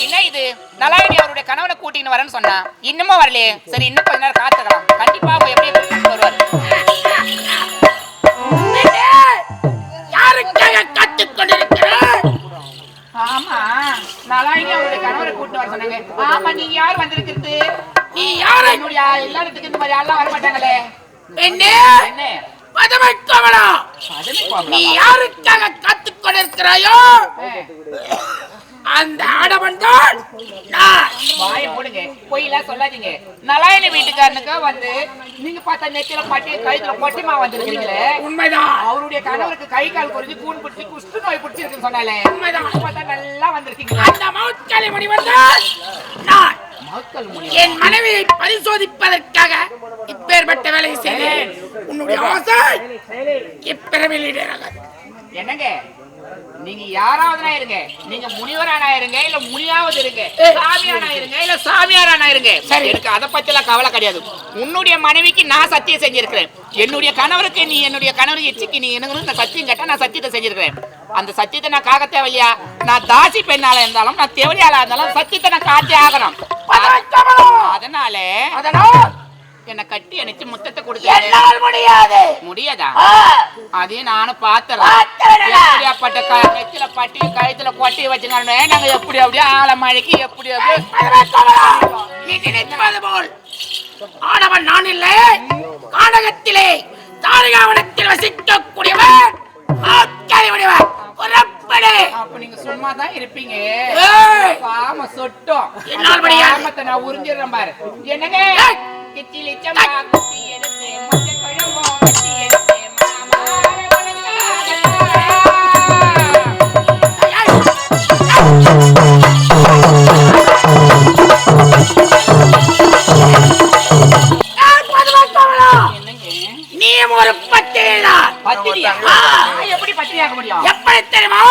என்ன இது நலாயினி அவருடைய கணவனை கூட்டின்னு வரேன்னு சொன்னா இன்னமும் வரலையே. சரி இன்னும் கொஞ்ச நேரம் காத்துக்கலாம். கண்டிப்பா அவங்க எப்படி வருவாரு. யாருக்காக காத்துக் கொண்டிருக்கிறார்? ஆமா நலாயினி அவருடைய கணவரை கூட்டிட்டு வர சொன்னாங்க. ஆமா நீங்க யார் வந்திருக்கிறது? நீ யாரு? என்னுடைய எல்லா இடத்துக்கு இந்த மாதிரி யாரெல்லாம் வர மாட்டாங்களே. என்ன என்ன பதமை கோவலம்? நீ யாருக்காக காத்துக் கொண்டிருக்கிறாயோ அந்த ஆடவன் தான் நான். வாய போடுங்க, பொய்யெல்லாம் சொல்லாதீங்க. நலாயினி வீட்டுக்காரனுக்கு வந்து நீங்க பார்த்தா நெத்தியில பட்டி கழுத்துல பொட்டிமா வந்திருக்கீங்களே. உண்மைதான். அவருடைய கணவருக்கு கை கால் குறைஞ்சு கூன் பிடிச்சி குஷ்டு நோய் பிடிச்சிருக்குன்னு சொன்னாலே. உண்மைதான். பார்த்தா நல்லா வந்திருக்கீங்க. அந்த மவுத்காலி முனி வந்தால் நான் என் மனைவியை பரிசோதிப்பதற்காக இப்பேற்பட்ட வேலையை செய்தேன். உன்னுடைய ஆசை இப்பிறவில் ஈடேறாது. என்னங்க நீங்க யாராவதுனா இருங்க, நீங்க முனிவரானா இருங்க இல்ல முனியாவது இருங்க, சாமியானா இருங்க இல்ல சாமியாரானா இருங்க, சரி எனக்கு அதை பத்தி எல்லாம் கவலை கிடையாது. உன்னுடைய மனைவிக்கு நான் சத்தியம் செஞ்சிருக்கிறேன். என்னுடைய கணவருக்கு நீ என்னுடைய கணவருக்கு எச்சிக்கு நீ என்ன சத்தியம் கேட்டா நான் சத்தியத்தை செஞ்சிருக்கிறேன். அந்த சத்தியத்தை நான் காக்க தேவையா? நான் தாசி பெண்ணால இருந்தாலும் நான் தேவடியாளா இருந்தாலும் சத்தியத்தை நான் காத்தே ஆகணும். அதனால என்ன கட்டி அணைச்சு முத்தத்தை கொடுக்க முடியாது. முடியாதா? அதையும் நானும் பாத்துறேன். எப்படியாப்பட்ட நெத்தில பட்டி கழுத்துல கொட்டி வச்சுங்க நாங்க எப்படி அப்படியே ஆள மழைக்கு எப்படி நினைப்பது போல் ஆடவன் நான் இல்லை. கானகத்திலே தாரகாவனத்தில் வசிக்கக்கூடியவன் அப்ப நீங்க சும்மா தான் இருப்பீங்க. பாம சொட்டும் நான் உறிஞ்சிடுறேன் பாரு. என்னங்க கிச்சிலி சம்பா குட்டி எடுத்து மஞ்ச பழமோ கட்டி எடுத்து மாமா நீ ஒரு பத்திரியா? பத்திரியா? எப்படி பத்திரியாக முடியும்? எப்படி தெரியுமா?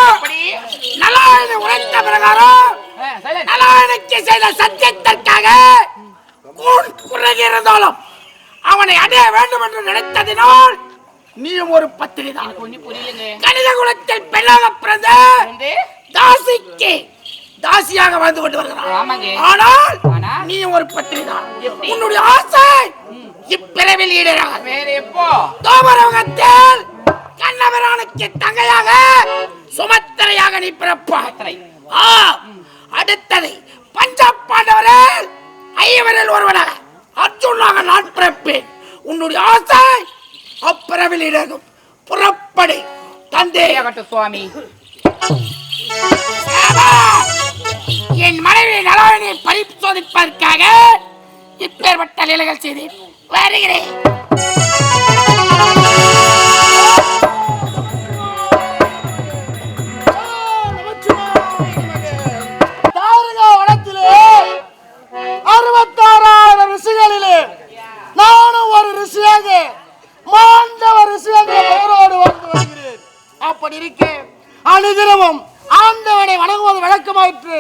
நலாயனை உரைத்த பிரகாரம் நலாயனுக்கு செய்த சத்தியத்திற்காக குறைகிறதாலும் அவனை அடைய வேண்டும் என்று நினைத்ததினால் நீயும் ஒரு பத்திரி தான். கணித குலத்தில் பெண்ணாக பிறந்த தாசிக்கு தாசியாக வாழ்ந்து கொண்டு வருகிறான். ஆனால் நீயும் ஒரு பத்திரி தான். உன்னுடைய ஆசை இப்பிறவில் ஈடேறாக. வேற எப்போ? தோமரகத்தில் கண்ணபிரானுக்கு தங்கையாக சுமத்திரையாக நீ பிறப்பாய். அடுத்தது பஞ்சபாண்டவரில் ஐவரில் ஒருவனாக அர்ஜுனாக நான் பிறப்பேன். உன்னுடைய ஆசை அப்பிறவில் ஈடேறும். புறப்படி தந்தை சுவாமி. என் மனைவி நலாயினை பரிசோதிப்பதற்காக இப்பேற்பட்ட லீலைகள் செய்து வருகிறேன். ரிஷிகளிலே நானும் ஒரு ரிஷியாக மாண்டவ ரிஷியாக பெயரோடு வந்து வருகிறேன். அப்படி இருக்க அனுதினமும் ஆண்டவனை வணங்குவது வழக்கமாயிற்று.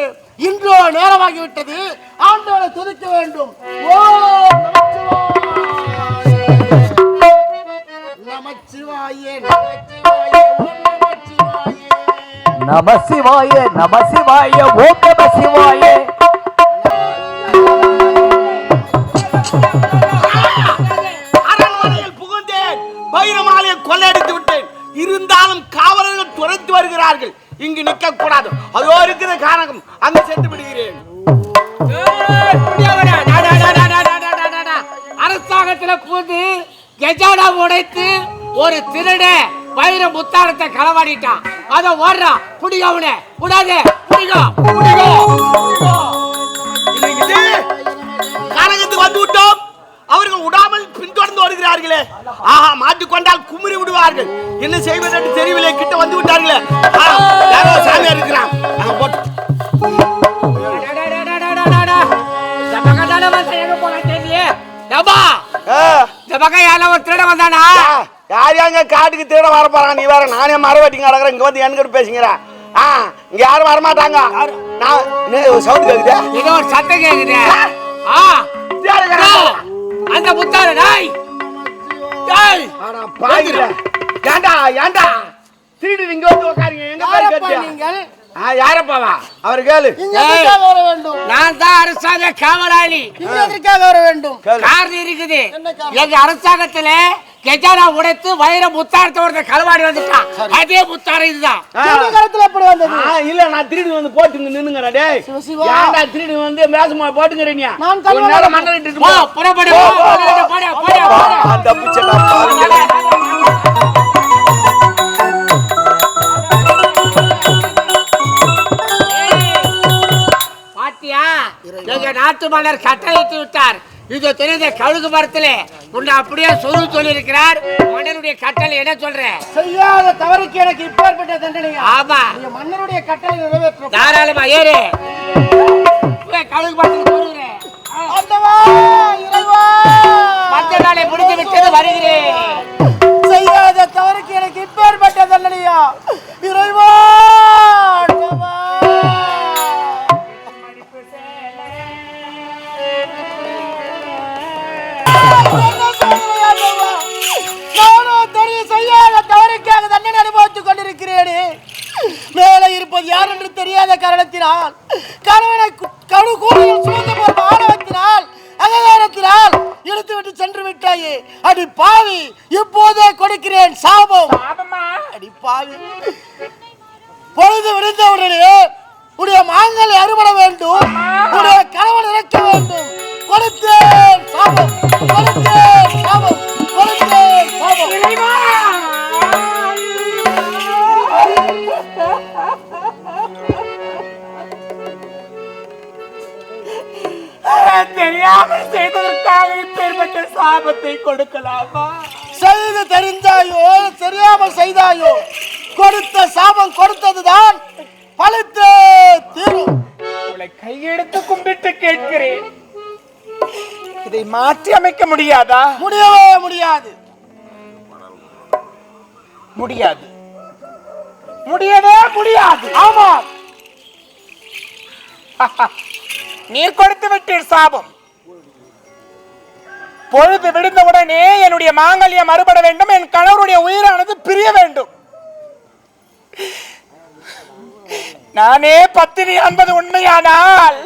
இன்றோ நேரமாகிவிட்டது. ஆண்டவனை துதிக்க வேண்டும். ஓம் நமச்சிவாயே நமசிவாயே நமசிவாயே ஓம் நமசிவாயே. அரண்மனையில் புகுந்தேன். பைரமாலையை கொள்ளையடித்து விட்டேன். இருந்தாலும் காவலர்கள் துரைத்து வருகிறார்கள். இங்கு நிற்க கூடாது. அதோ இருக்கிற காரணம் அங்கு சென்று விடுகிறேன். அரசாங்கத்துல பூந்து கெஜாடா உடைத்து ஒரு திருட பயிர முத்தாரத்தை களவாடிட்டான். அத ஓடுறா புடிகவனே புடாதே புடிகோ புடிகோ. கானகத்துக்கு வந்து விட்டோம். அவர்கள் விடாமல் பின்தொடர்ந்து வருகிறார்களே. ஆஹா, மாட்டிக்கொண்டால் குமுறி விடுவார்கள். என்ன செய்வது என்று தெரியவில்லை. கிட்ட வந்து விட்டார்களே. சாமியார் இருக்கிறான். யார் யாங்க காட்டுக்கு தேட வர போறாங்க? நீ வேற நானே மரவட்டிங்க அடக்குறேன். இங்க வந்து என்கிட்ட பேசுங்கிற. இங்க யாரும் வரமாட்டாங்க. சவுண்ட் கேக்குது. ஏதோ ஒரு சத்தம் கேக்குது. அந்த முத்தார நாய் ஏண்டா ஏண்டா திருடி இங்க வந்து உட்காருங்க. எங்க பேர் கேட்டியா? நீங்கள் யாரப்பாவா அவர் கேளு. இங்க எதற்காக வர வேண்டும்? நான் தான் அரசாங்க காவலாளி. இங்க எதற்காக வர வேண்டும்? காரணம் இருக்குது. எங்க அரசாங்கத்துல கஜானா உடைத்து வைர முத்தாரத்தை ஒருத்தர் களவாடி வந்துட்டான். அதே முத்தாரம் இதுதான். இந்த காலத்துல எப்படி வந்தது? இல்ல நான் திருடி வந்து போட்டுங்க நின்னுங்கடா டேய். சிவா. ஏன்டா திருடி வந்து மேசமா போட்டுங்கறீங்க? நான் கொஞ்ச நேரம் மண்ணறிட்டு போ போ. புறப்படு. போடா போடா. தப்பிச்சடா பாருங்க. பாத்தியா? எங்க நாட்டு மன்னர் கட்டளையிட்டு விட்டார். இது தெரிந்த கழுகு மரத்திலே உன்னை அப்படியே சொல்லி இருக்கிறார். மன்னருடைய கட்டளை என்ன சொல்ற? செய்யாத தவறுக்கு எனக்கு இப்பேற்பட்ட தண்டனையா? ஆமா, நீங்க மன்னருடைய கட்டளை நிறைவேற்ற தாராளமா ஏறு. கழுகு மரத்துக்கு சொல்லுறேன். ஆண்டவா, இறைவா, மத்த நாளை முடிந்து விட்டது, வருகிறேன். செய்யாத தவறுக்கு எனக்கு இப்பேற்பட்ட தண்டனையா? இறைவா, ஆண்டவா. நானும் தெரியும் செய்யாத தவறுக்காக தண்டனை அனுபவித்துக் கொண்டிருக்கிறேனே. மேலே இருப்பது யார் என்று தெரியாத காரணத்தினால், கணவனை கூடையில் சுமந்து போர் ஆணவத்தினால், அகங்காரத்தினால் இழுத்துவிட்டு சென்று விட்டாயே. அடி பாவி, இப்போதே கொடுக்கிறேன் சாபம். அடி பாவி, பொழுது விடுந்தவுடனே உடைய மாங்கல்யம் அறுபட வேண்டும், உடைய கணவன் இறக்க வேண்டும். கொடுத்தேன் சாபம், கொடுத்தேன் சாபம், கொடுத்தேன் சாபம். தெரியாமல் செய்ததற்காக இப்பேற்பட்ட சாபத்தை கொடுக்கலாமா? செய்து தெரிந்தாயோ தெரியாமல் செய்தாயோ, கொடுத்த சாபம் கொடுத்ததுதான் பழித்து தீரும். உங்களை கையெடுத்து கும்பிட்டு கேட்கிறேன், இதை மாற்றி அமைக்க முடியாதா? முடியவே முடியாது. முடியாது, முடியவே முடியாது. ஆமா, நீர் கொடுத்து விட்டீர் சாபம். பொழுது விடுந்தவுடனே என்னுடைய மாங்கல்யம் மறுபட வேண்டும், என் கணவருடைய உயிரானது பிரிய வேண்டும். நானே பத்தினி என்பது உண்மையானால்,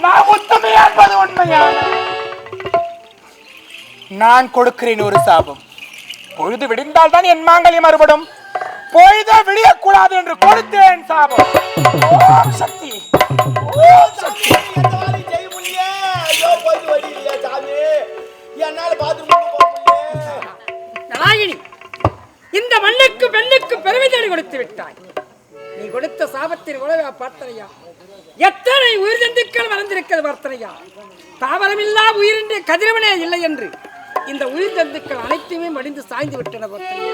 நான் உத்தமி என்பது உண்மையானால், நான் கொடுக்கிறேன் ஒரு சாபம். பொழுது விடிந்தால் தான் என் மாங்கல்யம் மறுபடும். பொழுது விடியக்கூடாது என்று கொடுத்தேன் சாபம். ஓம் சக்தி, ஓம் சக்தி. நாயினி, இந்த மண்ணுக்கு பெண்ணுக்கு பெருமை தேடி கொடுத்து விட்டாய். நீ கொடுத்த சாபத்தின் உலக பார்த்தனையா? எத்தனை உயிர் ஜந்துக்கள் வளர்ந்திருக்கிறது பார்த்தனையா? தாவரமில்லா உயிரின்றி கதிரவனே இல்லை என்று இந்த உயிர் ஜந்துக்கள் அனைத்துமே மடிந்து சாய்ந்து விட்டன பார்த்தனையா?